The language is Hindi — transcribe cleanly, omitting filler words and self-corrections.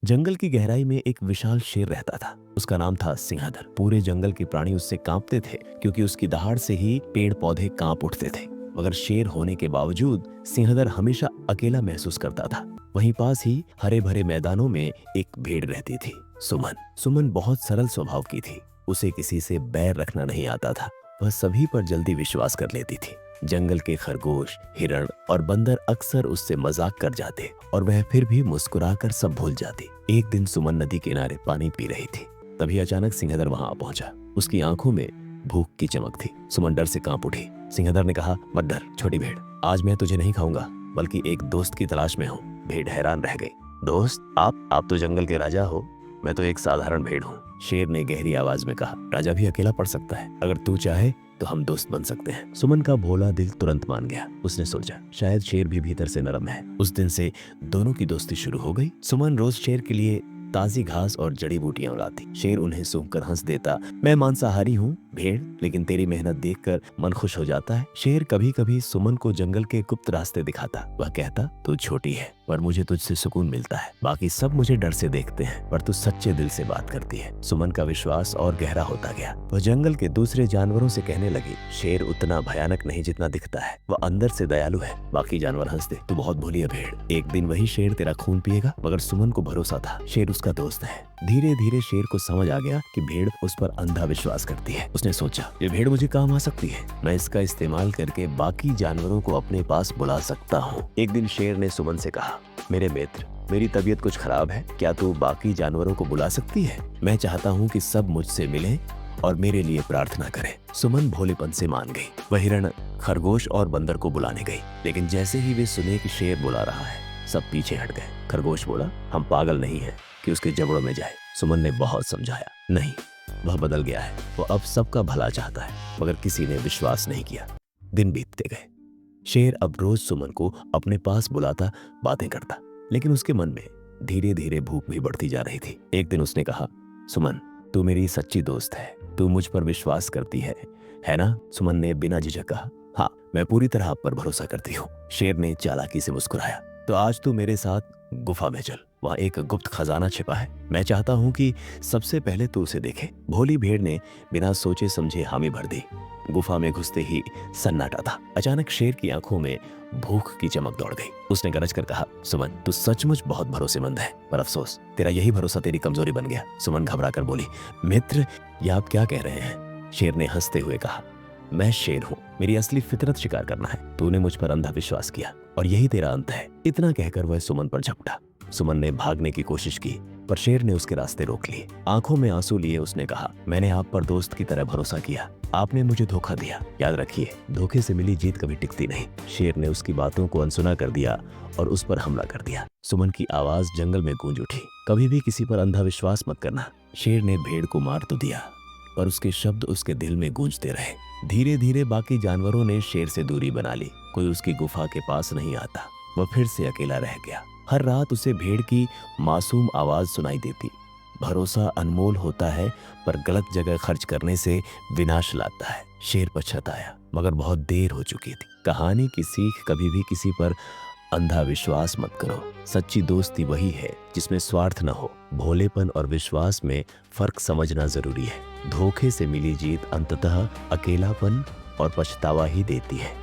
जंगल की गहराई में एक विशाल शेर रहता था। उसका नाम था सिंहदर। पूरे जंगल के प्राणी उससे कांपते थे क्योंकि उसकी दहाड़ से ही पेड़ पौधे कांप उठते थे। मगर शेर होने के बावजूद सिंहदर हमेशा अकेला महसूस करता था। वहीं पास ही हरे भरे मैदानों में एक भेड़ रहती थी, सुमन। सुमन बहुत सरल स्वभाव की थी। उसे किसी से बैर रखना नहीं आता था। वह सभी पर जल्दी विश्वास कर लेती थी। जंगल के खरगोश, हिरण और बंदर अक्सर उससे मजाक कर जाते और वह फिर भी मुस्कुराकर सब भूल जाती। एक दिन सुमन नदी किनारे पानी पी रही थी। तभी अचानक सिंहदर वहां आ पहुंचा। उसकी आंखों में भूख की चमक थी। सुमन डर से कांप उठी। सिंहदर ने कहा, मत डर छोटी भेड़, आज मैं तुझे नहीं खाऊंगा बल्कि एक दोस्त की तलाश में हूँ। भेड़ हैरान रह गई। दोस्त? आप तो जंगल के राजा हो, मैं तो एक साधारण भेड़ हूँ। शेर ने गहरी आवाज में कहा, राजा भी अकेला पड़ सकता है, अगर तू चाहे तो हम दोस्त बन सकते हैं। सुमन का भोला दिल तुरंत मान गया। उसने सोचा शायद शेर भी भीतर से नरम है। उस दिन से दोनों की दोस्ती शुरू हो गई। सुमन रोज शेर के लिए ताजी घास और जड़ी बूटियां उड़ाती। शेर उन्हें सूंघकर हंस देता, मैं मांसाहारी हूँ भेड़, लेकिन तेरी मेहनत देखकर मन खुश हो जाता है। शेर कभी कभी सुमन को जंगल के गुप्त रास्ते दिखाता। वह कहता, तू छोटी है पर मुझे तुझसे सुकून मिलता है, बाकी सब मुझे डर से देखते हैं पर तू सच्चे दिल से बात करती है। सुमन का विश्वास और गहरा होता गया। वह जंगल के दूसरे जानवरों से कहने लगी, शेर उतना भयानक नहीं जितना दिखता है, वह अंदर से दयालु है। बाकी जानवर हंसते, तू बहुत भोली है भेड़, एक दिन वही शेर तेरा खून पिएगा। मगर सुमन को भरोसा था, शेर उसका दोस्त है। धीरे धीरे शेर को समझ आ गया कि भेड़ उस पर अंधा विश्वास करती है। उसने सोचा, ये भेड़ मुझे काम आ सकती है, मैं इसका इस्तेमाल करके बाकी जानवरों को अपने पास बुला सकता हूँ। एक दिन शेर ने सुमन से कहा, मेरे मित्र, मेरी तबीयत कुछ खराब है, क्या तू बाकी जानवरों को बुला सकती है? मैं चाहता हूँ कि सब मुझसे मिलें और मेरे लिए प्रार्थना करें। सुमन भोलेपन से मान गई। वह हिरण, खरगोश और बंदर को बुलाने गई, लेकिन जैसे ही वे सुने कि शेर बुला रहा है, सब पीछे हट गए। खरगोश बोला, हम पागल नहीं हैं कि उसके जबड़ों में जाए। सुमन ने बहुत समझाया, नहीं, वह बदल गया है, वो अब सबका भला चाहता है। मगर किसी ने विश्वास नहीं किया। दिन बीतते गए। शेर अब रोज सुमन को अपने पास बुलाता, बातें करता, लेकिन उसके मन में धीरे धीरे भूख भी बढ़ती जा रही थी। एक दिन उसने कहा, सुमन, तू मेरी सच्ची दोस्त है, तू मुझ पर विश्वास करती है ना? सुमन ने बिना झिझक कहा, हाँ, मैं पूरी तरह आप पर भरोसा करती हूँ। शेर ने चालाकी से मुस्कुराया, तो आज तू मेरे साथ गुफा में चल, वहाँ एक गुप्त खजाना छिपा है, मैं चाहता हूँ कि सबसे पहले तू उसे देखे। भोली भेड़ ने बिना सोचे समझे हामी भर दी। गुफा में घुसते ही सन्नाटा था। अचानक शेर की आंखों में भूख की चमक दौड़ गई। उसने गरज कर कहा, सुमन, तू सचमुच बहुत भरोसेमंद है, पर अफसोस तेरा यही भरोसा तेरी कमजोरी बन गया। सुमन घबरा कर बोली, मित्र, ये आप क्या कह रहे हैं? शेर ने हंसते हुए कहा, मैं शेर हूँ, मेरी असली फितरत शिकार करना है। तूने मुझ पर अंधा विश्वास किया और यही तेरा अंत है। इतना कहकर वह सुमन पर झपटा। सुमन ने भागने की कोशिश की, पर शेर ने उसके रास्ते रोक लिए। आंखों में आंसू लिए उसने कहा, मैंने आप पर दोस्त की तरह भरोसा किया, आपने मुझे धोखा दिया। याद रखिए, धोखे से मिली जीत कभी टिकती नहीं। शेर ने उसकी बातों को अनसुना कर दिया और उस पर हमला कर दिया। सुमन की आवाज जंगल में गूंज उठी, कभी भी किसी पर अंधा विश्वास मत करना। शेर ने भेड़ को मार तो दिया, पर उसके शब्द उसके दिल में गूंजते रहे। धीरे धीरे बाकी जानवरों ने शेर से दूरी बना ली। कोई उसकी गुफा के पास नहीं आता। वह फिर से अकेला रह गया। हर रात उसे भेड़ की मासूम आवाज सुनाई देती। भरोसा अनमोल होता है, पर गलत जगह खर्च करने से विनाश लाता है। शेर पछताया, मगर बहुत देर हो चुकी थी। कहानी की सीख, कभी भी किसी पर अंधा विश्वास मत करो। सच्ची दोस्ती वही है जिसमें स्वार्थ न हो। भोलेपन और विश्वास में फर्क समझना जरूरी है। धोखे से मिली जीत अंततः अकेलापन और पछतावा ही देती है।